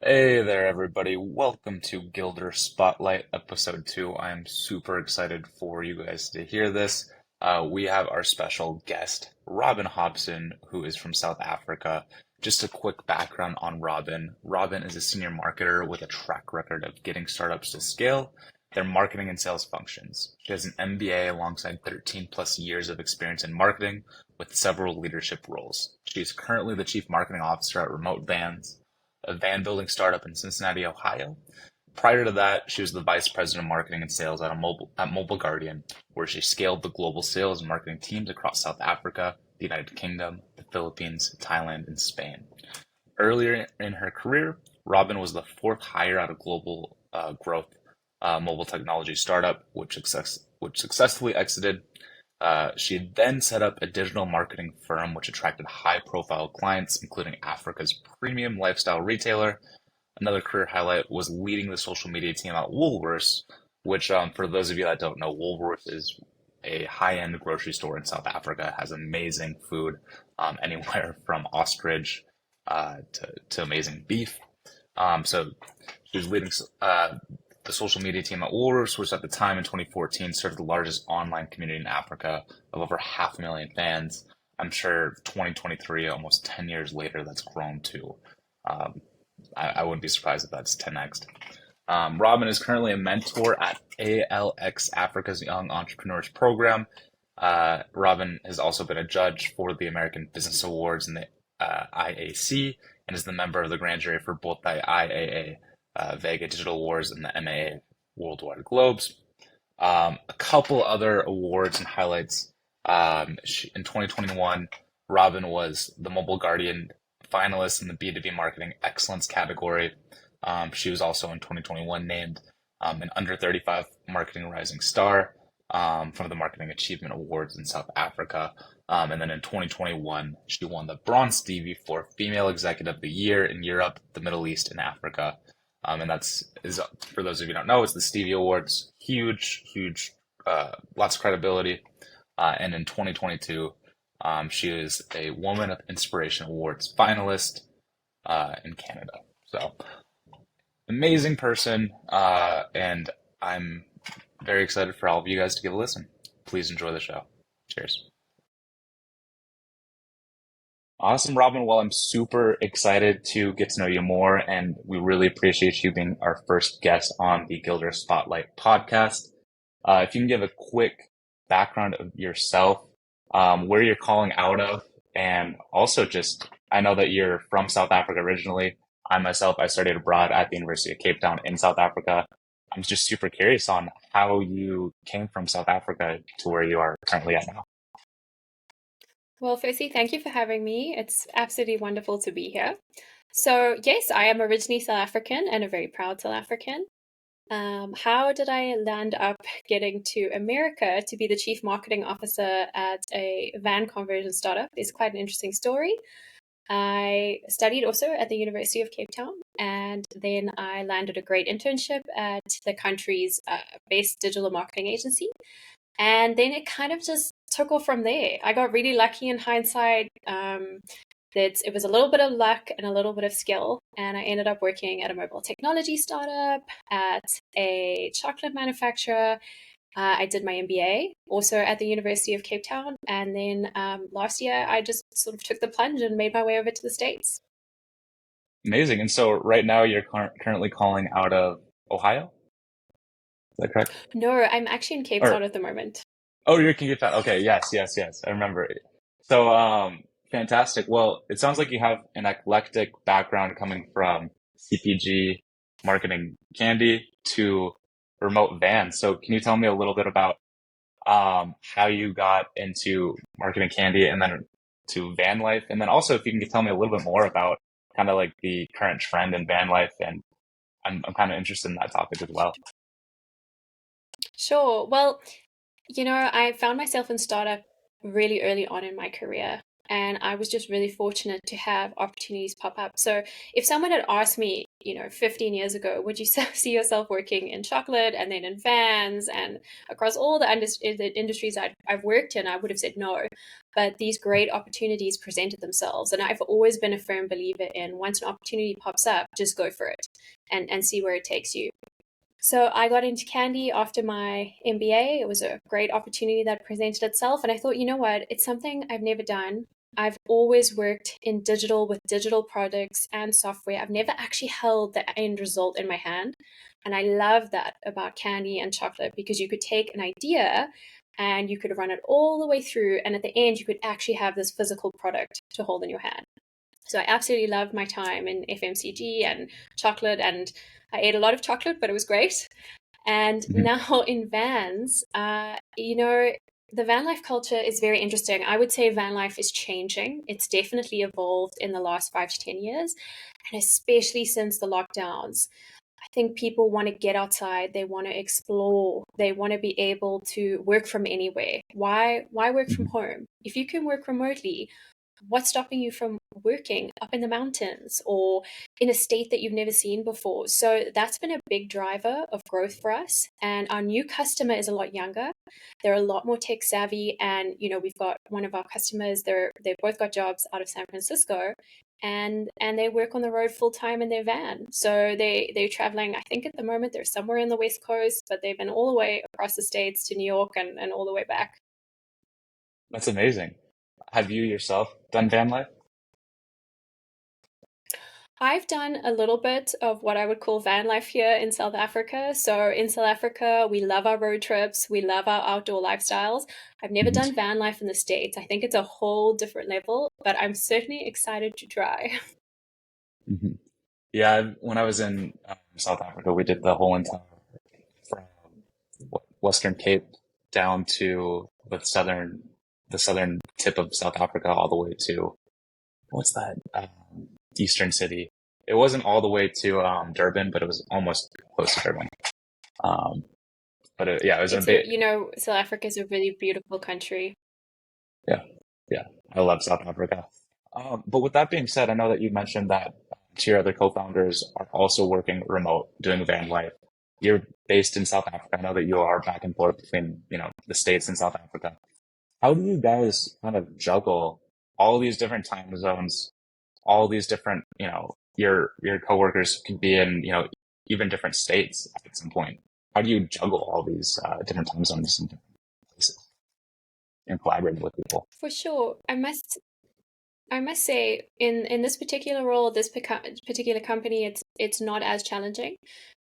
Hey there, everybody. Welcome to Gildre Spotlight, episode 2. I'm super excited for you guys to hear this. We have our special guest, Robyn Hobson, who is from South Africa. Just a quick background on Robyn. Robyn is a senior marketer with a track record of getting startups to scale their marketing and sales functions. She has an MBA alongside 13 plus years of experience in marketing with several leadership roles. She is currently the chief marketing officer at Remote Vans, a van building startup in Cincinnati, Ohio. Prior to that, she was the vice president of marketing and sales at Mobile Guardian, where she scaled the global sales and marketing teams across South Africa, the United Kingdom, the Philippines, Thailand, and Spain. Earlier in her career, Robyn was the fourth hire at a global growth mobile technology startup, which successfully exited. She then set up a digital marketing firm which attracted high-profile clients, including Africa's premium lifestyle retailer. Another career highlight was leading the social media team at Woolworths, which, for those of you that don't know, Woolworths is a high-end grocery store in South Africa, has amazing food, anywhere from ostrich to amazing beef. So she was leading the social media team at Woolworths, which at the time in 2014 served the largest online community in Africa of over 500,000 fans. I'm sure 2023, almost 10 years later, that's grown to, um, I wouldn't be surprised if that's 10x. Robyn is currently a mentor at ALX Africa's Young Entrepreneurs Program. Robyn has also been a judge for the American Business Awards and the IAC, and is the member of the grand jury for both the IAA Vega Digital Awards and the MAA Worldwide Globes. A couple other awards and highlights. In 2021, Robyn was the Mobile Guardian finalist in the B2B Marketing Excellence category. She was also in 2021 named an Under 35 Marketing Rising Star from the Marketing Achievement Awards in South Africa. And then in 2021, she won the Bronze Stevie for Female Executive of the Year in Europe, the Middle East, and Africa. And is for those of you who don't know, it's the Stevie Awards. Huge, lots of credibility. And in 2022, she is a Woman of Inspiration Awards finalist in Canada. So amazing person, and I'm very excited for all of you guys to give a listen. Please enjoy the show. Cheers. Awesome, Robyn. Well, I'm super excited to get to know you more, and we really appreciate you being our first guest on the Gildre Spotlight podcast. If you can give a quick background of yourself, where you're calling out of, and also just, I know that you're from South Africa originally. I studied abroad at the University of Cape Town in South Africa. I'm just super curious on how you came from South Africa to where you are currently at now. Well, firstly, thank you for having me. It's absolutely wonderful to be here. So, yes, I am originally South African and a very proud South African. How did I land up getting to America to be the chief marketing officer at a van conversion startup? Is quite an interesting story. I studied also at the University of Cape Town, and then I landed a great internship at the country's best digital marketing agency. And then it kind of just took off from there. I got really lucky in hindsight. That it was a little bit of luck and a little bit of skill. And I ended up working at a mobile technology startup, at a chocolate manufacturer. I did my MBA also at the University of Cape Town. And then last year, I just sort of took the plunge and made my way over to the States. Amazing. And so right now you're currently calling out of Ohio? Is that correct? No, I'm actually in Cape Or Town at the moment. oh, you're King Fan. Okay, yes. I remember it. So, fantastic. Well, it sounds like you have an eclectic background coming from CPG, marketing candy to remote vans. So, can you tell me a little bit about how you got into marketing candy and then to van life? And then also, if you can tell me a little bit more about kind of like the current trend in van life, and I'm kind of interested in that topic as well. Sure. Well, I found myself in startup really early on in my career, and I was just really fortunate to have opportunities pop up. So if someone had asked me, 15 years ago, would you see yourself working in chocolate and then in vans and across all the industries I've worked in? I would have said no. But these great opportunities presented themselves. And I've always been a firm believer in once an opportunity pops up, just go for it and see where it takes you. So I got into candy after my MBA. It was a great opportunity that presented itself. And I thought, you know what? It's something I've never done. I've always worked in digital with digital products and software. I've never actually held the end result in my hand. And I love that about candy and chocolate because you could take an idea and you could run it all the way through. And at the end, you could actually have this physical product to hold in your hand. So I absolutely loved my time in FMCG and chocolate, and I ate a lot of chocolate, but it was great. And Mhm. now in vans, the van life culture is very interesting. I would say van life is changing. It's definitely evolved in the last 5 to 10 years, and especially since the lockdowns. I think people want to get outside, they want to explore, they want to be able to work from anywhere. Why work from Mhm. home? If you can work remotely, what's stopping you from working up in the mountains or in a state that you've never seen before? So that's been a big driver of growth for us. And our new customer is a lot younger. They're a lot more tech savvy. And, we've got one of our customers, they've both got jobs out of San Francisco and they work on the road full time in their van. So they're traveling, I think at the moment they're somewhere in the West Coast, but they've been all the way across the States to New York and all the way back. That's amazing. Have you yourself done van life? I've done a little bit of what I would call van life here in South Africa. So in South Africa, we love our road trips, we love our outdoor lifestyles. I've never Mhm. done van life in the States. I think it's a whole different level, but I'm certainly excited to try. Mhm. Yeah, when I was in South Africa, we did the whole entire from Western Cape down to the southern tip of South Africa, all the way to what's that eastern city. It wasn't all the way to Durban, but it was almost close to Durban. Um, yeah, it was a bit. South Africa is a really beautiful country. Yeah, yeah, I love South Africa. But with that being said, I know that you mentioned that two of your other co-founders are also working remote, doing van life. You're based in South Africa. I know that you are back and forth between, the States and South Africa. How do you guys kind of juggle all these different time zones, all these different, your coworkers can be in, even different states at some point. How do you juggle all these different time zones and different places and collaborate with people? For sure. I must say, in this particular role, this particular company, it's not as challenging.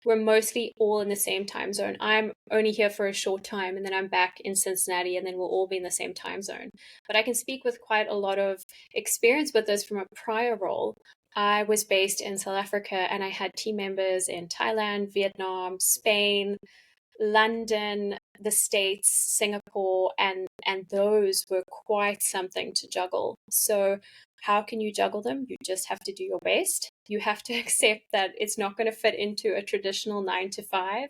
We're mostly all in the same time zone. I'm only here for a short time, and then I'm back in Cincinnati, and then we'll all be in the same time zone. But I can speak with quite a lot of experience with this from a prior role. I was based in South Africa, and I had team members in Thailand, Vietnam, Spain, London, the States, Singapore, and those were quite something to juggle. So how can you juggle them? You just have to do your best. You have to accept that it's not going to fit into a traditional 9 to 5,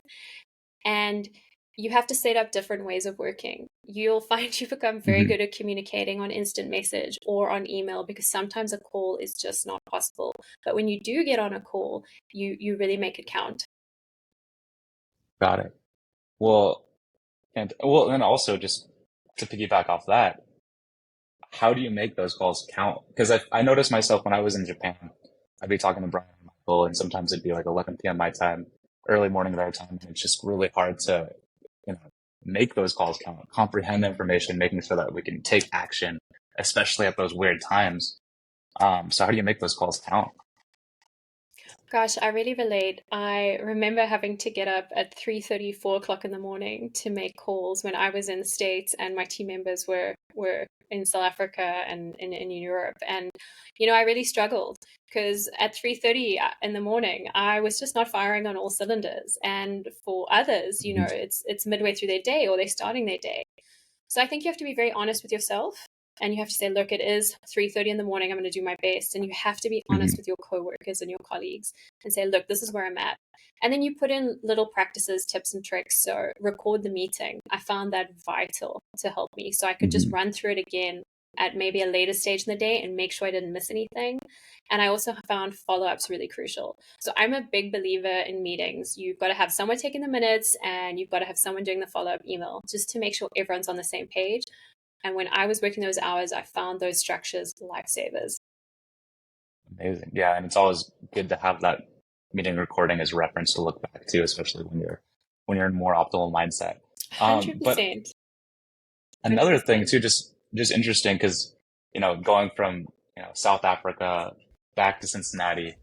and you have to set up different ways of working. You'll find you become very Hmm. good at communicating on instant message or on email because sometimes a call is just not possible. But when you do get on a call, you really make it count. Got it. Well, and also just to piggyback off that, how do you make those calls count? Because I noticed myself when I was in Japan, I'd be talking to Brian and Michael, and sometimes it'd be like 11 p.m. my time, early morning their time, and it's just really hard to, you know, make those calls count, comprehend the information, making sure that we can take action, especially at those weird times. So how do you make those calls count? Gosh, I really relate. I remember having to get up at 3:30, 4 o'clock in the morning to make calls when I was in the States and my team members were in South Africa and in Europe. And, I really struggled because at 3:30 in the morning, I was just not firing on all cylinders. And for others, Mhm. it's midway through their day or they're starting their day. So I think you have to be very honest with yourself and you have to say, look, it is 3:30 in the morning. I'm going to do my best. And you have to be honest Mhm. with your coworkers and your colleagues and say, look, this is where I'm at. And then you put in little practices, tips and tricks. So record the meeting. I found that vital to help me. So I could just Mhm. run through it again at maybe a later stage in the day and make sure I didn't miss anything. And I also found follow-ups really crucial. So I'm a big believer in meetings. You've got to have someone taking the minutes and you've got to have someone doing the follow-up email just to make sure everyone's on the same page. And when I was working those hours, I found those structures lifesavers. Amazing. Yeah, and it's always good to have that meeting recording as reference to look back to, especially when you're in more optimal mindset. But 100%. another thing 100%. too, just interesting because going from South Africa back to Cincinnati,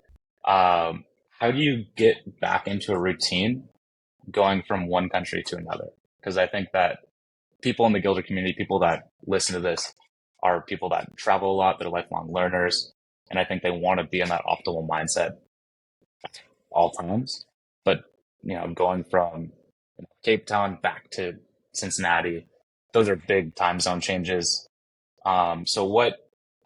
how do you get back into a routine going from one country to another? Because I think that people in the Gildre community, people that listen to this, are people that travel a lot. They're lifelong learners, and I think they want to be in that optimal mindset all times. But going from Cape Town back to Cincinnati, those are big time zone changes. So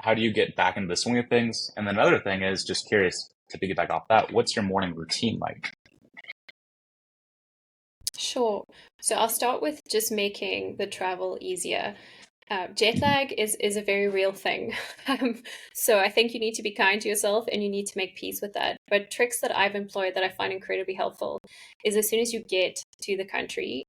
how do you get back into the swing of things? And then another thing is just curious to piggyback off that. What's your morning routine like? Sure. So I'll start with just making the travel easier. Jet Mhm. lag is a very real thing. So I think you need to be kind to yourself and you need to make peace with that. But tricks that I've employed that I find incredibly helpful is as soon as you get to the country,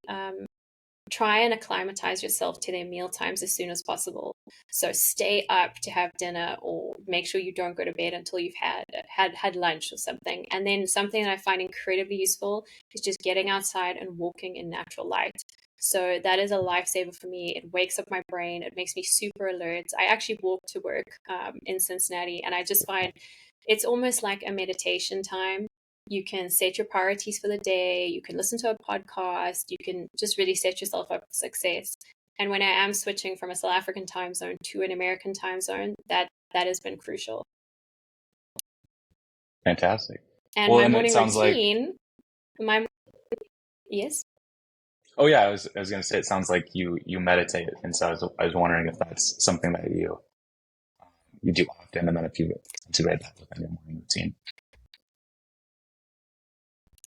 try and acclimatize yourself to their meal times as soon as possible. So stay up to have dinner or make sure you don't go to bed until you've had lunch or something. And then something that I find incredibly useful is just getting outside and walking in natural light. So that is a lifesaver for me. It wakes up my brain. It makes me super alert. I actually walk to work in Cincinnati, and I just find it's almost like a meditation time. You can set your priorities for the day. You can listen to a podcast. You can just really set yourself up for success. And when I am switching from a South African time zone to an American time zone, that has been crucial. Fantastic. And Well, my and it morning sounds like, routine, my yes. oh yeah, I was going to say it sounds like you meditate, and so I was wondering if that's something that you do often, and then if you integrate that within your morning routine.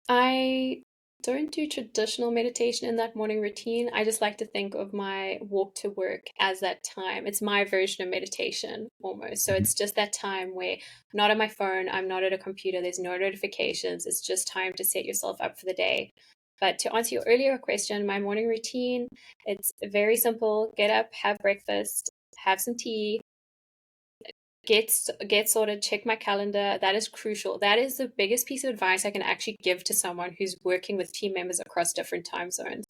I don't do traditional meditation in that morning routine. I just like to think of my walk to work as that time. It's my version of meditation almost. So Mhm. it's just that time where I'm not on my phone, I'm not at a computer, there's no notifications. It's just time to set yourself up for the day. But to answer your earlier question, my morning routine, it's very simple. Get up, have breakfast, have some tea, get sorted, check my calendar. That is crucial. That is the biggest piece of advice I can actually give to someone who's working with team members across different time zones.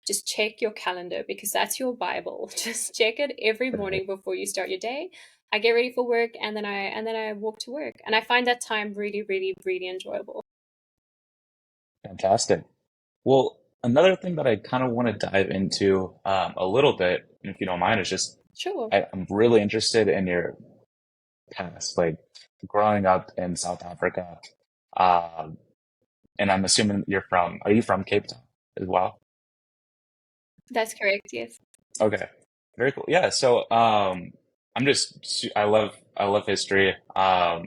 Just check your calendar because that's your Bible. Just check it every Right. morning before you start your day. I get ready for work and then I walk to work. And I find that time really, really, really enjoyable. Fantastic. Well, another thing that I kind of want to dive into a little bit, if you don't mind, is just Sure. I'm really interested in your past, like growing up in South Africa. Um, and I'm assuming are you from Cape Town as well? That's correct, yes. Okay. Very cool. Yeah. So, I love history. I,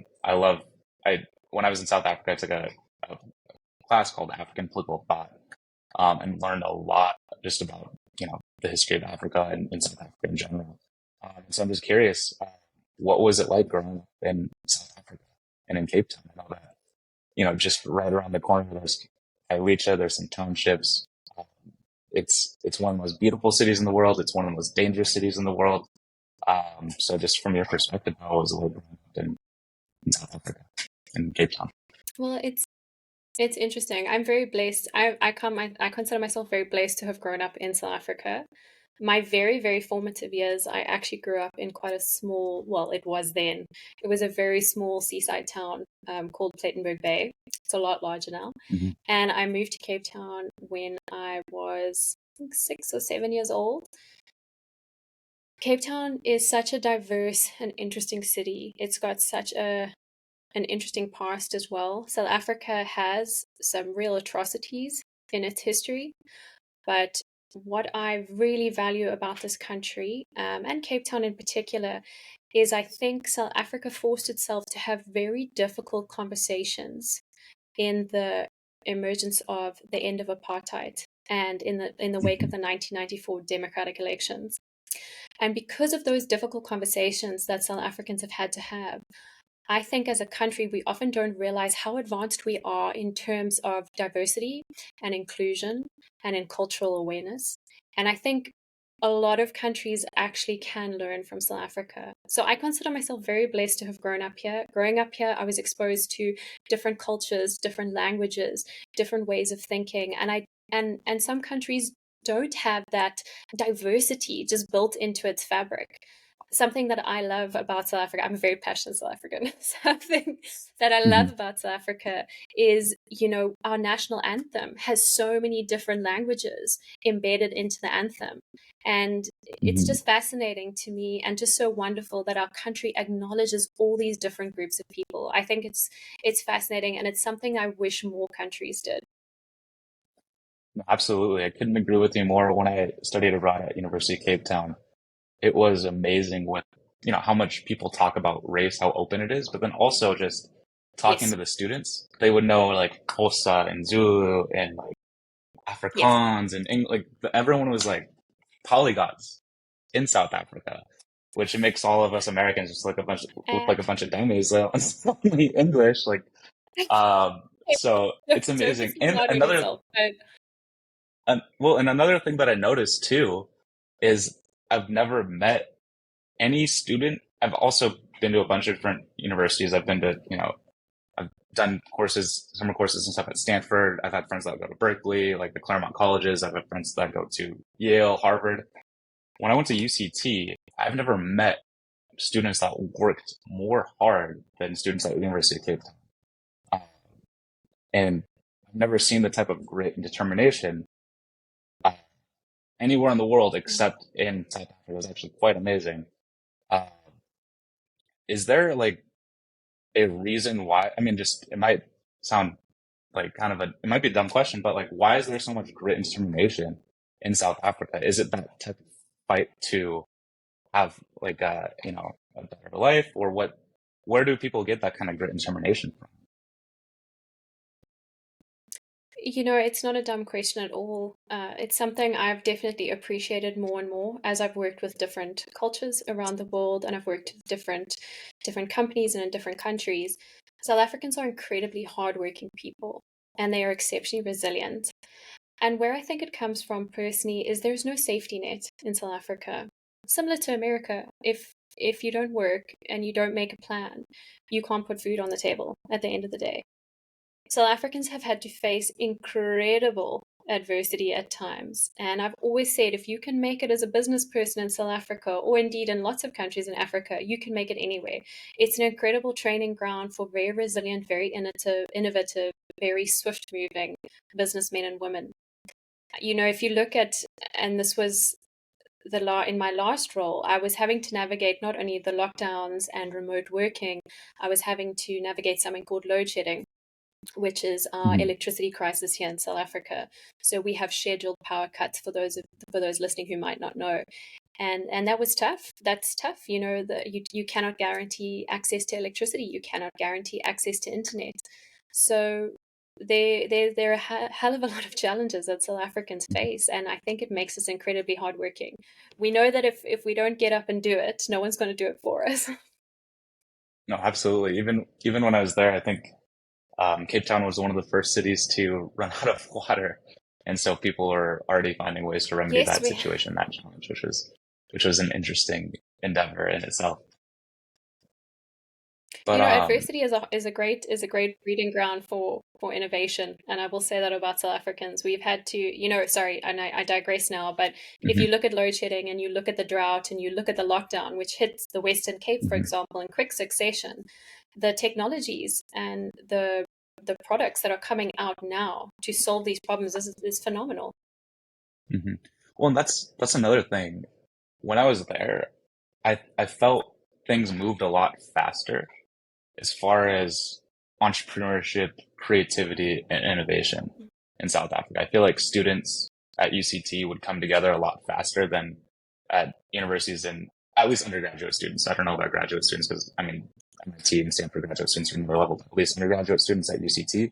when I was in South Africa, I took a class called African Political Thought, and learned a lot just about, the history of Africa and South Africa in general. So I'm just curious, what was it like growing up in South Africa and in Cape Town? I know that, just right around the corner, there's Khayelitsha, there's some townships. Um, it's one of the most beautiful cities in the world. It's one of the most dangerous cities in the world. So just from your perspective, how was it like growing up in South Africa, in Cape Town? Well, it's interesting. I'm very blessed. I consider myself very blessed to have grown up in South Africa. My very, very formative years, I actually grew up in quite a small, well, it was then. It was a very small seaside town called Plettenberg Bay. It's a lot larger now. Hmm. And I moved to Cape Town when I was, I think, 6 or 7 years old. Cape Town is such a diverse and interesting city. It's got such an interesting past as well. South Africa has some real atrocities in its history, but what I really value about this country, and Cape Town in particular, is I think South Africa forced itself to have very difficult conversations in the emergence of the end of apartheid and in the wake of Hmm. the 1994 democratic elections. And because of those difficult conversations that South Africans have had to have, I think as a country, we often don't realize how advanced we are in terms of diversity and inclusion and in cultural awareness. And I think a lot of countries actually can learn from South Africa. So I consider myself very blessed to have grown up here. Growing up here, I was exposed to different cultures, different languages, different ways of thinking. And some countries don't have that diversity just built into its fabric. Something that I love about South Africa, I'm a very passionate South African. Something that I love Hmm. about South Africa is, our national anthem has so many different languages embedded into the anthem. And it's Hmm. just fascinating to me and just so wonderful that our country acknowledges all these different groups of people. I think it's fascinating, and it's something I wish more countries did. Absolutely. I couldn't agree with you more. When I studied abroad at University of Cape Town, it was amazing with, how much people talk about race, how open it is, but then also just talking Yes, to the students, they would know like Xhosa and Zulu and like yes. Afrikaans and everyone was like polyglots in South Africa, which makes all of us Americans just look And like a bunch of dummies on only English. So it's don't be amazing. too And hard on yourself. But and another thing that I noticed too is I've never met any student. I've also been to a bunch of different universities. I've been to, I've done courses, summer courses and stuff at Stanford. I've had friends that go to Berkeley, like the Claremont colleges. I've had friends that go to Yale, Harvard. When I went to UCT, I've never met students that worked more hard than students at the University of Cape Town. Uh, and I've never seen the type of grit and determination uh, anywhere in the world except in South Africa. It was actually quite amazing. Uh, is there like a reason why? I mean, just it might sound like it might be a dumb question, but like, why is there so much grit and determination in South Africa? Is it that type of fight to have like a better life, or what? Where do people get that kind of grit and determination from? It's not a dumb question at all. It's something I've definitely appreciated more and more as I've worked with different cultures around the world, and I've worked with different companies and in different countries. South Africans are incredibly hardworking people, and they are exceptionally resilient. And where I think it comes from personally is there's no safety net in South Africa. Similar to America, if you don't work and you don't make a plan, you can't put food on the table at the end of the day. South Africans have had to face incredible adversity at times. And I've always said if you can make it as a business person in South Africa, or indeed in lots of countries in Africa, you can make it anywhere. It's an incredible training ground for very resilient, very innovative, very swift moving businessmen and women. If you look at, and this was in my last role, I was having to navigate not only the lockdowns and remote working, I was having to navigate something called load shedding, which is our Mhm. electricity crisis here in South Africa. So we have scheduled power cuts for those listening who might not know. And that was tough. That's tough. You cannot guarantee access to electricity. You cannot guarantee access to internet. So there are a hell of a lot of challenges that South Africans face, and I think it makes us incredibly hardworking. We know that if we don't get up and do it, no one's going to do it for us. No, absolutely. Even when I was there, I think Cape Town was one of the first cities to run out of water, and so people were already finding ways to remedy Yes, that we situation, that challenge, which was an interesting endeavor in itself. But Adversity is a great breeding ground for innovation, and I will say that about South Africans. We've had to, sorry, and I digress now, but if you mhm, look at load shedding and you look at the drought and you look at the lockdown, which hits the Western Cape, for mhm, example, in quick succession, the technologies and the products that are coming out now to solve these problems is phenomenal. mhm. Well, and that's another thing. When I was there, I felt things moved a lot faster as far as entrepreneurship, creativity, and innovation in South Africa. I feel like students at UCT would come together a lot faster than at universities, and at least undergraduate students. I don't know about graduate students because I mean MIT and Stanford graduate students are another level, but at least undergraduate students at UCT,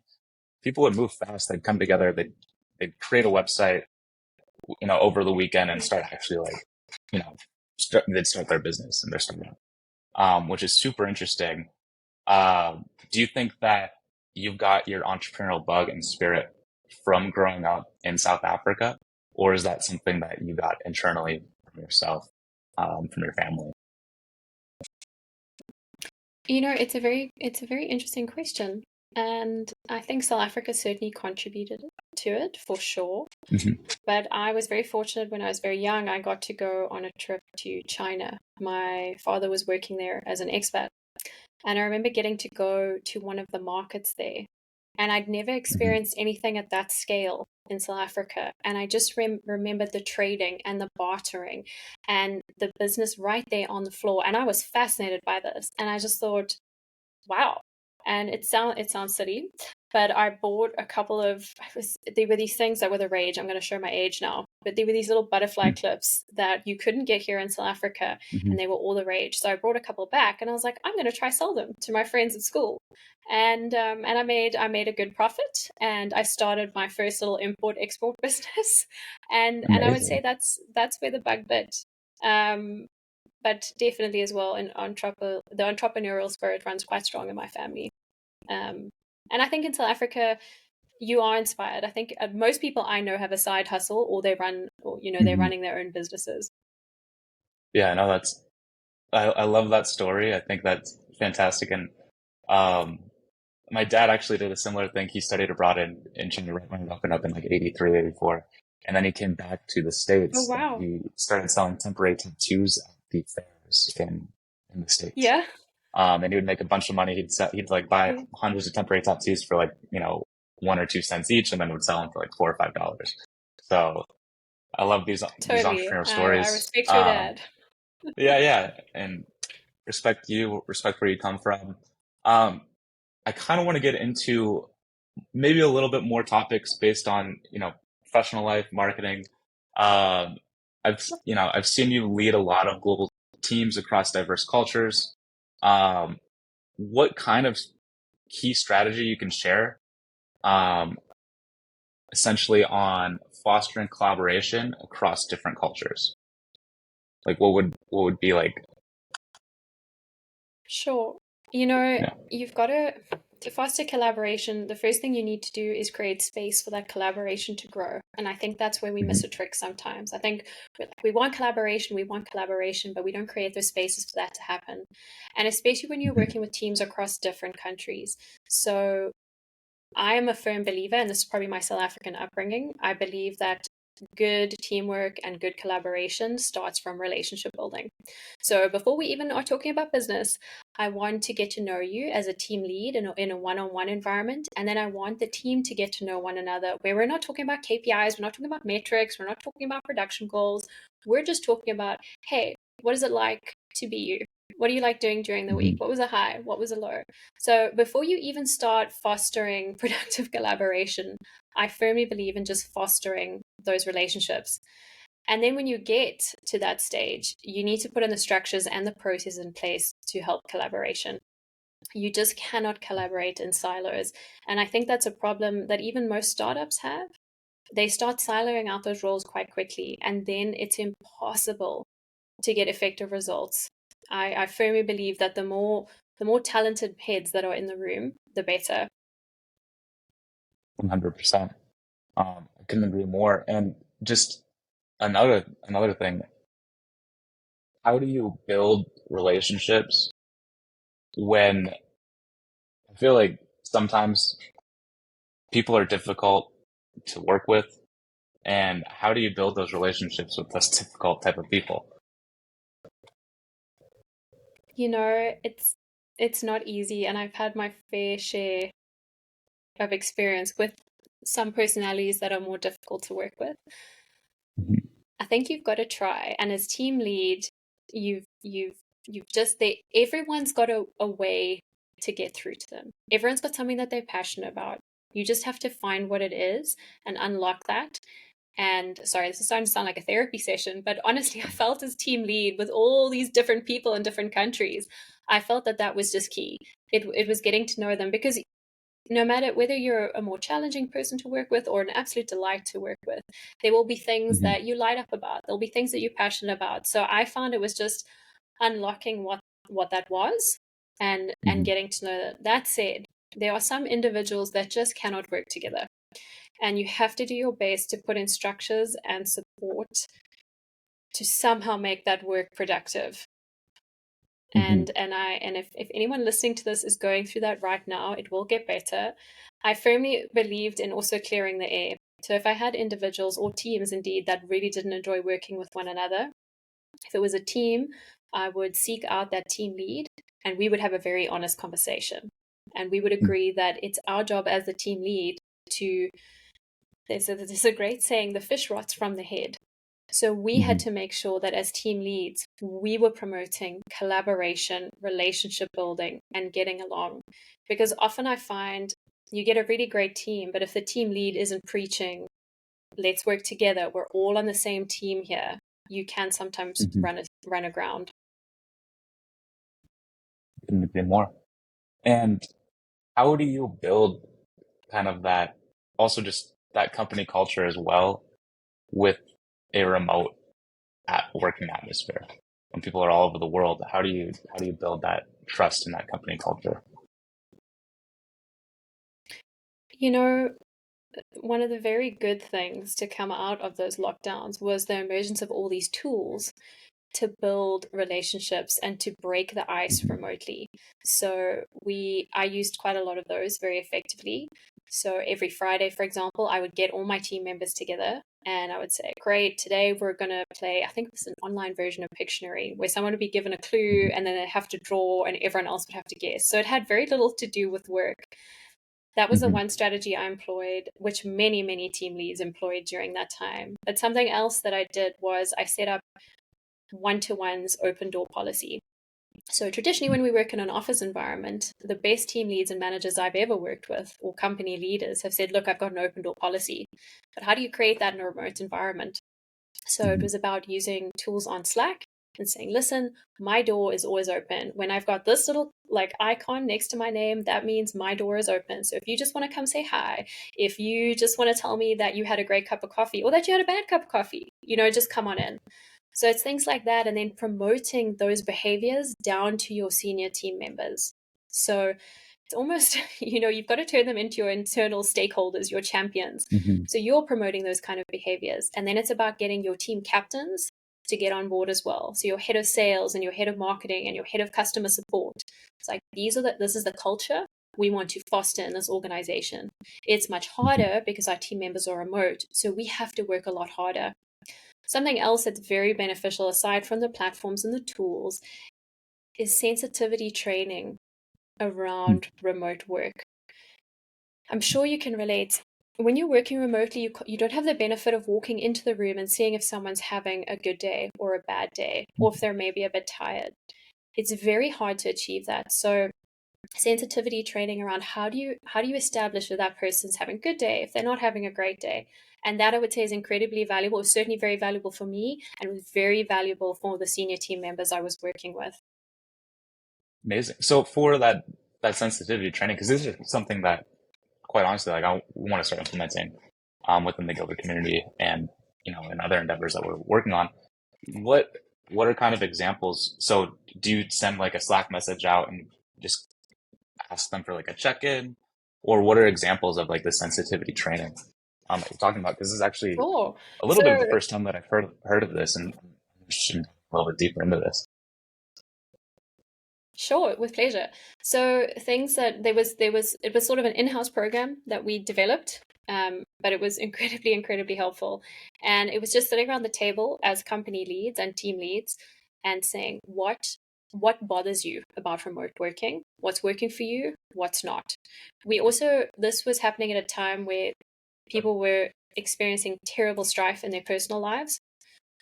people would move fast. They'd come together. They'd create a website, over the weekend and start actually like, you know, they'd start their business and they're starting, which is super interesting. Do you think that you've got your entrepreneurial bug and spirit from growing up in South Africa, or is that something that you got internally from yourself, from your family? It's a very interesting question, and I think South Africa certainly contributed to it for sure. Hmm. But I was very fortunate when I was very young. I got to go on a trip to China. My father was working there as an expat, and I remember getting to go to one of the markets there. And I'd never Hmm. experienced anything at that scale in South Africa. And I just remembered the trading and the bartering and the business right there on the floor. And I was fascinated by this. And I just thought, wow. And it sounds silly, but I bought a couple of there were these things that were the rage. I'm going to show my age now, but there were these little butterfly clips that you couldn't get here in South Africa, Hmm. and they were all the rage. So I brought a couple back, and I was like, I'm going to try sell them to my friends at school, and I made a good profit, and I started my first little import export business, and I would say Amazing. that's where the bug bit. Um, but definitely as well, the entrepreneurial spirit runs quite strong in my family. Um, and I think in South Africa, you are inspired. I think most people I know have a side hustle, or they're Hmm. running their own businesses. Yeah, no, I love that story. I think that's fantastic. And um, my dad actually did a similar thing. He studied abroad in China right when he opened up in like 83, 84. And then he came back to the Oh States and wow, he started selling temporary tattoos at the fairs in the States. yeah, And he would make a bunch of money. He'd like buy yeah, hundreds of temporary tattoos for like, 1 or 2 cents each and then would sell them for like $4 or $5. So I love these totally. entrepreneurial I stories. respect your dad. Yeah, yeah. And respect where you come from. Um, I kind of want to get into maybe a little bit more topics based on, professional life, marketing. Um, I've seen you lead a lot of global teams across diverse cultures. Um, what kind of key strategy you can share, um, essentially on fostering collaboration across different cultures? Like what would be like, Sure. you know, You've got to foster collaboration. The first thing you need to do is create space for that collaboration to grow. And I think that's where we miss a Mhm, trick sometimes. I think we want collaboration, but we don't create those spaces for that to happen. And especially when you're mhm, working with teams across different countries. So I am a firm believer, and this is probably my South African upbringing. I believe that good teamwork and good collaboration starts from relationship building. So before we even are talking about business, I want to get to know you as a team lead in a one-on-one environment. And then I want the team to get to know one another where we're not talking about KPIs, we're not talking about metrics, we're not talking about production goals. We're just talking about, hey, what is it like to be you? What do you like doing during the week? mhm. What was a high? What was a low? So before you even start fostering productive collaboration, I firmly believe in just fostering those relationships. And then when you get to that stage, you need to put in the structures and the processes in place to help collaboration. You just cannot collaborate in silos. And I think that's a problem that even most startups have. They start siloing out those roles quite quickly, and then it's impossible to get effective results. I firmly believe that the more talented heads that are in the room, the better. 100%. I couldn't agree more. And just another thing, how do you build relationships when I feel like sometimes people are difficult to work with, and how do you build those relationships with those difficult type of people? It's not easy, and I've had my fair share of experience with some personalities that are more difficult to work with. Mhm. I think you've got to try, and as team lead, you've just they everyone's got a way to get through to them. Everyone's got something that they're passionate about. You just have to find what it is and unlock that. And sorry, this is starting to sound like a therapy session, but honestly, I felt as team lead with all these different people in different countries, I felt that that was just key. It was getting to know them because no matter whether you're a more challenging person to work with or an absolute delight to work with, there will be things Hmm. that you light up about. There'll be things that you're passionate about. So I found it was just unlocking what that was, and Hmm. getting to know that. That said, there are some individuals that just cannot work together, and you have to do your best to put in structures and support to somehow make that work productive. Hmm. And if anyone listening to this is going through that right now, it will get better. I firmly believed in also clearing the air. So if I had individuals or teams indeed that really didn't enjoy working with one another, if it was a team, I would seek out that team lead and we would have a very honest conversation. And we would agree that it's our job as the team lead to, there's a great saying, the fish rots from the head. So we had Hmm. to make sure that as team leads, we were promoting collaboration, relationship building, and getting along. Because often I find you get a really great team, but if the team lead isn't preaching, let's work together, we're all on the same team here, you can sometimes Hmm. run aground. Couldn't agree more. And how do you build kind of that, also just that company culture as well with a remote working atmosphere? When people are all over the world, how do you build that trust in that company culture? You know, one of the very good things to come out of those lockdowns was the emergence of all these tools to build relationships and to break the ice Hmm. remotely. So I used quite a lot of those very effectively. So every Friday, for example, I would get all my team members together and I would say, great, today we're going to play, I think it's an online version of Pictionary where someone would be given a clue and then they have to draw and everyone else would have to guess. So it had very little to do with work. That was the Hmm. one strategy I employed, which many, many team leads employed during that time. But something else that I did was I set up one-to-ones open door policy. So traditionally, when we work in an office environment, the best team leads and managers I've ever worked with, or company leaders, have said, look, I've got an open door policy. But how do you create that in a remote environment? So it Hmm. was about using tools on Slack and saying, listen, my door is always open. When I've got this little like icon next to my name, that means my door is open. So if you just want to come say hi, if you just want to tell me that you had a great cup of coffee or that you had a bad cup of coffee, just come on in. So it's things like that, and then promoting those behaviors down to your senior team members. So it's almost, you've got to turn them into your internal stakeholders, your champions. Hmm. So you're promoting those kind of behaviors. And then it's about getting your team captains to get on board as well. So your head of sales and your head of marketing and your head of customer support. It's like this is the culture we want to foster in this organization. It's much Hmm. harder because our team members are remote. So we have to work a lot harder. Something else that's very beneficial aside from the platforms and the tools is sensitivity training around remote work. I'm sure you can relate. When you're working remotely, you don't have the benefit of walking into the room and seeing if someone's having a good day or a bad day, or if they're maybe a bit tired. It's very hard to achieve that. So sensitivity training around how do you establish if that person's having a good day, if they're not having a great day. And that I would say is incredibly valuable. It was certainly very valuable for me and was very valuable for the senior team members I was working with. Amazing. So for that sensitivity training, because this is something that, quite honestly, like I want to start implementing within the Gildre community and in other endeavors that we're working on. What what are kind of examples? So do you send like a Slack message out and just ask them for like a check-in, or what are examples of like the sensitivity training that you're talking about? Because this is actually Sure. a little bit of the So first time that I've heard of this, and should a little bit deeper into this. sure, with pleasure. So things that it was sort of an in-house program that we developed, but it was incredibly, incredibly helpful. And it was just sitting around the table as company leads and team leads and saying what bothers you about remote working, what's working for you, what's not. This was happening at a time where people were experiencing terrible strife in their personal lives.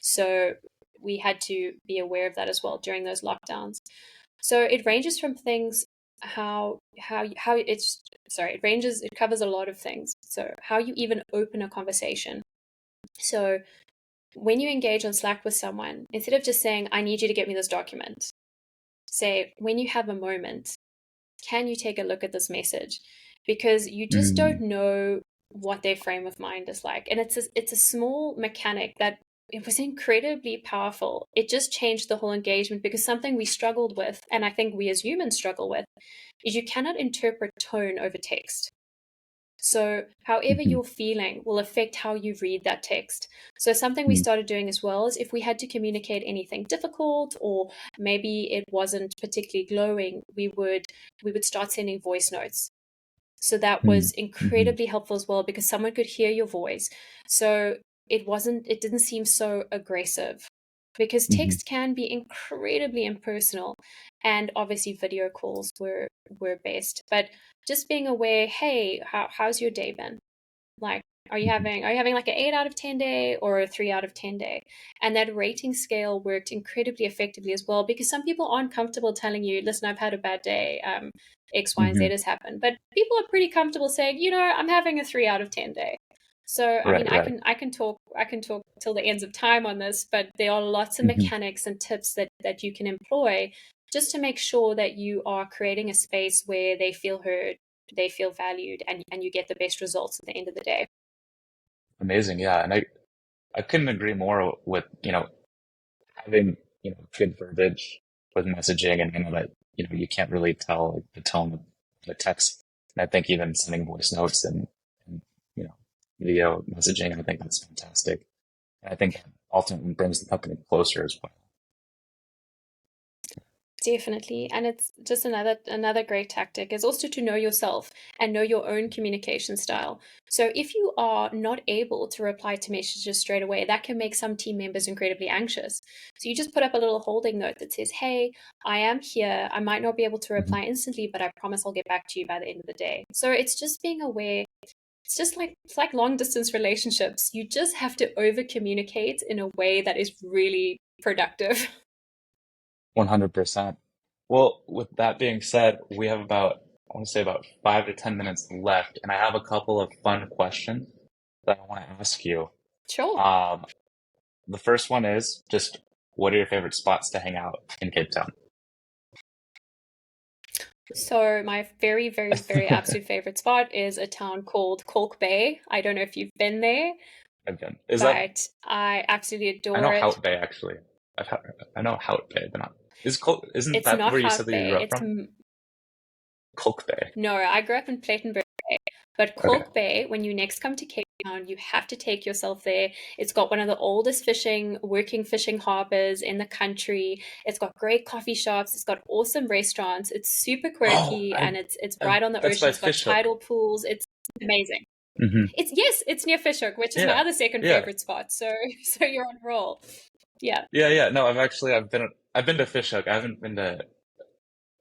So we had to be aware of that as well during those lockdowns. So it ranges from things how it's sorry, it covers a lot of things. So how you even open a conversation. So when you engage on Slack with someone, instead of just saying, I need you to get me this document, say, when you have a moment, can you take a look at this message? because you just don't Mm, know what their frame of mind is like. And it's a small mechanic that it was incredibly powerful. It just changed the whole engagement, because something we struggled with, and I think we as humans struggle with, is you cannot interpret tone over text. So, however mhm, you're feeling will affect how you read that text. So, something we mm, started doing as well is if we had to communicate anything difficult, or maybe it wasn't particularly glowing, we would start sending voice notes. So that mm, was mhm, incredibly helpful as well, because someone could hear your voice. So it didn't seem so aggressive, because mhm. text can be incredibly impersonal, and obviously video calls were best. But just being aware, hey, how's your day been? Like, Mhm. are you having like an 8 out of 10 day or a 3 out of 10 day? And that rating scale worked incredibly effectively as well, because some people aren't comfortable telling you, listen, I've had a bad day. X, Y, and Z Mhm. has happened. But people are pretty comfortable saying, I'm having a 3 out of 10 day. So, I mean, Right, right. I can talk till the ends of time on this, but there are lots of Mhm. mechanics and tips that you can employ just to make sure that you are creating a space where they feel heard, they feel valued, and you get the best results at the end of the day. Amazing, yeah. And I couldn't agree more with, having, good verbiage with messaging, and that, you can't really tell like, the tone of the text. And I think even sending voice notes and you know, video messaging, I think that's fantastic. And I think that ultimately brings the company closer as well. Definitely. And it's just another great tactic is also to know yourself and know your own communication style. So if you are not able to reply to messages straight away, that can make some team members incredibly anxious. So you just put up a little holding note that says, "Hey, I am here. I might not be able to Mhm. reply instantly, but I promise I'll get back to you by the end of the day." So it's just being aware. It's like long distance relationships. You just have to over communicate in a way that is really productive. 100%. Well, with that being said, we have I want to say about 5 to 10 minutes left, and I have a couple of fun questions that I want to ask you. Sure. Um, the first one is just, what are your favorite spots to hang out in Cape Town? So my very, very, very absolute favorite spot is a town called Kalk Bay. I don't know if you've been there, Again, is that, but I absolutely I adore know it. Hout Bay actually. I know Hout Bay, but not, isn't It's that not where you said Hout that you Bay. grew up from? Colk Bay. No, I grew up in Plettenberg Bay, but Okay. Kalk Bay, when you next come to Cape Town, you have to take yourself there. It's got one of the oldest working fishing harbors in the country. It's got great coffee shops. It's got awesome restaurants. It's super Oh, quirky, and it's right on the that's ocean. by It's got Fishhook. tidal pools. It's amazing. Hmm. It's Yes, it's near Fishhook, which is my Yeah. other second Yeah. favorite spot. So so you're on a roll. Yeah. Yeah. Yeah. No, I've been to Fishhook. I haven't been to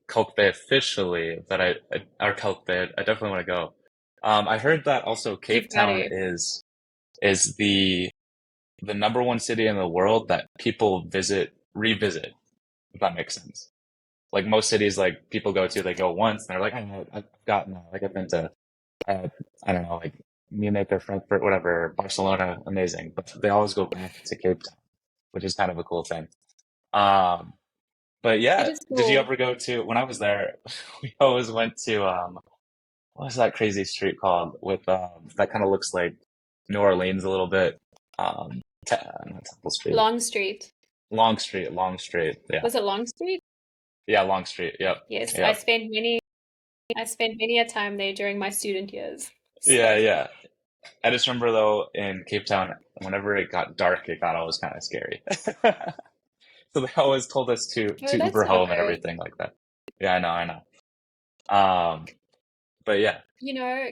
Colk Bay officially, but or Colk Bay, I definitely want to go. I heard that also Cape You've got Town to. is the number one city in the world that people revisit, if that makes sense. Like most cities, like people go to, they go once and they're like, oh, I've gotten, like I've been to, uh, I don't know, like Munich or Frankfurt, whatever, Barcelona, amazing. But they always go back to Cape Town, which is kind of a cool thing. Um, but It yeah, is did you cool. ever go to, when I was there, we always went to, what was that crazy street called with, that kind of looks like New Orleans a little bit. Not Temple Street. Long Street. Long Street. Yeah. Was it Long Street? Yeah, Long Street. Yep. Yes, Yep. I spent many a time there during my student years. Yeah, So, yeah. I just remember though in Cape Town, whenever it got dark, it got always kind of scary. So they always told us oh, to that's Uber not home and good. everything like that. Yeah, I know. But yeah,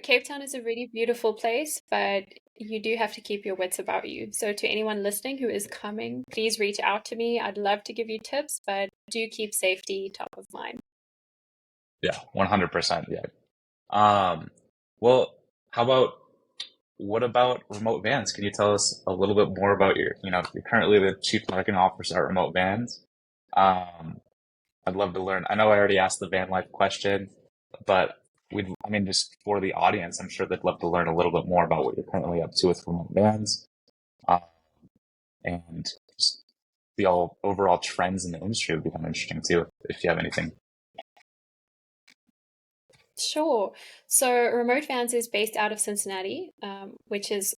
Cape Town is a really beautiful place, but you do have to keep your wits about you. So, to anyone listening who is coming, please reach out to me. I'd love to give you tips, but do keep safety top of mind. yeah, 100%. Yeah. Um, well, how about what about remote vans? Can you tell us a little bit more about you're currently the chief marketing officer at Remote Vans. Um, I'd love to learn. I know I already asked the van life question, but I mean, just for the audience, I'm sure they'd love to learn a little bit more about what you're currently up to with remote vans, uh, and just the overall trends in the industry would become interesting too, if you have anything. Sure. So Remote Vans is based out of Cincinnati, which is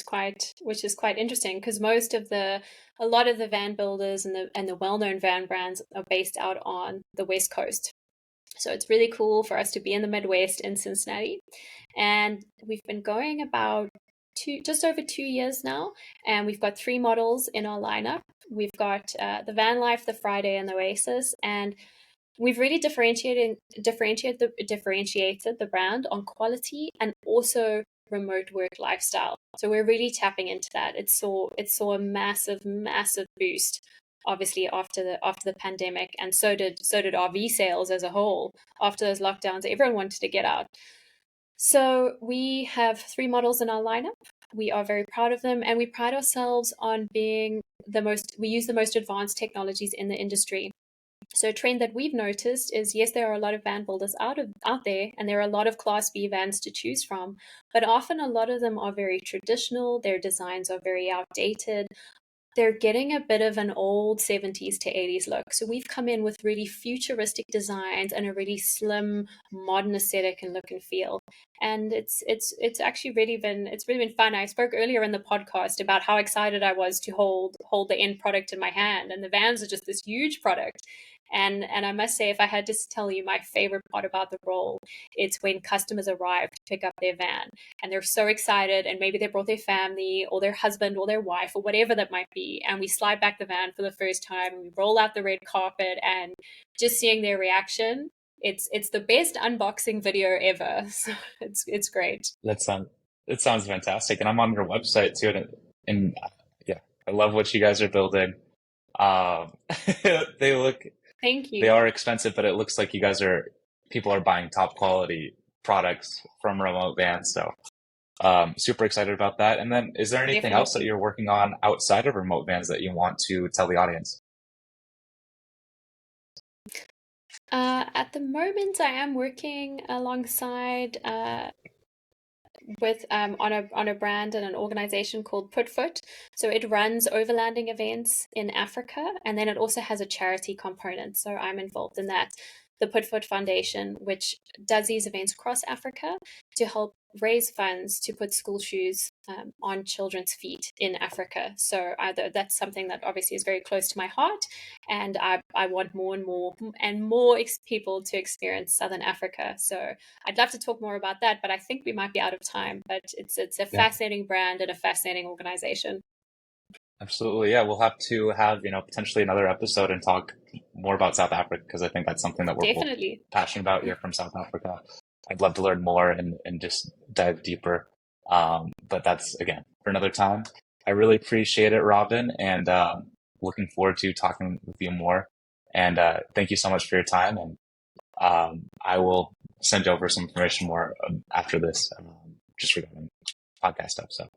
quite interesting because a lot of the van builders and the well-known van brands are based out on the West Coast. So it's really cool for us to be in the Midwest in Cincinnati, and we've been going about just over 2 years now, and we've got three models in our lineup. We've got the Van Life, the Friday, and the Oasis, and we've really differentiated the brand on quality and also remote work lifestyle. So we're really tapping into that. It saw a massive boost, obviously after the pandemic, and so did RV sales as a whole after those lockdowns. Everyone wanted to get out. So we have three models in our lineup. We are very proud of them, and we pride ourselves on being we use the most advanced technologies in the industry. So a trend that we've noticed is, yes, there are a lot of van builders out there, and there are a lot of Class B vans to choose from, but often a lot of them are very traditional. Their designs are very outdated. They're getting a bit of an old 70s to 80s look. So we've come in with really futuristic designs and a really slim, modern aesthetic and look and feel. And it's actually really been fun. I spoke earlier in the podcast about how excited I was to hold the end product in my hand. And the vans are just this huge product. And I must say, if I had to tell you my favorite part about the role, it's when customers arrive to pick up their van and they're so excited, and maybe they brought their family or their husband or their wife or whatever that might be, and we slide back the van for the first time and we roll out the red carpet, and just seeing their reaction, it's the best unboxing video ever. So it's great. That sounds it sounds fantastic, and I'm on your website too, and yeah, I love what you guys are building. Um, they look Thank they you. are expensive, but it looks like people are buying top quality products from remote vans. So super excited about that. And then, is there anything else that Definitely. you're working on outside of remote vans that you want to tell the audience? At the moment, I am working alongside with on a brand and an organization called Putfoot. So it runs overlanding events in Africa, and then it also has a charity component. So I'm involved in that. The Putfoot Foundation, which does these events across Africa to help raise funds to put school shoes on children's feet in Africa. So that's something that obviously is very close to my heart, and I want more and more and more people to experience Southern Africa. So I'd love to talk more about that, but I think we might be out of time. But it's a Yeah, fascinating brand and a fascinating organization. absolutely. Yeah, we'll have to have, potentially another episode and talk more about South Africa because I think that's something that we're both Definitely. passionate about here from South Africa. I'd love to learn more and just dive deeper. But that's again for another time. I really appreciate it, Robyn, and looking forward to talking with you more. And thank you so much for your time. And I will send over some information more after this, just regarding podcast stuff. So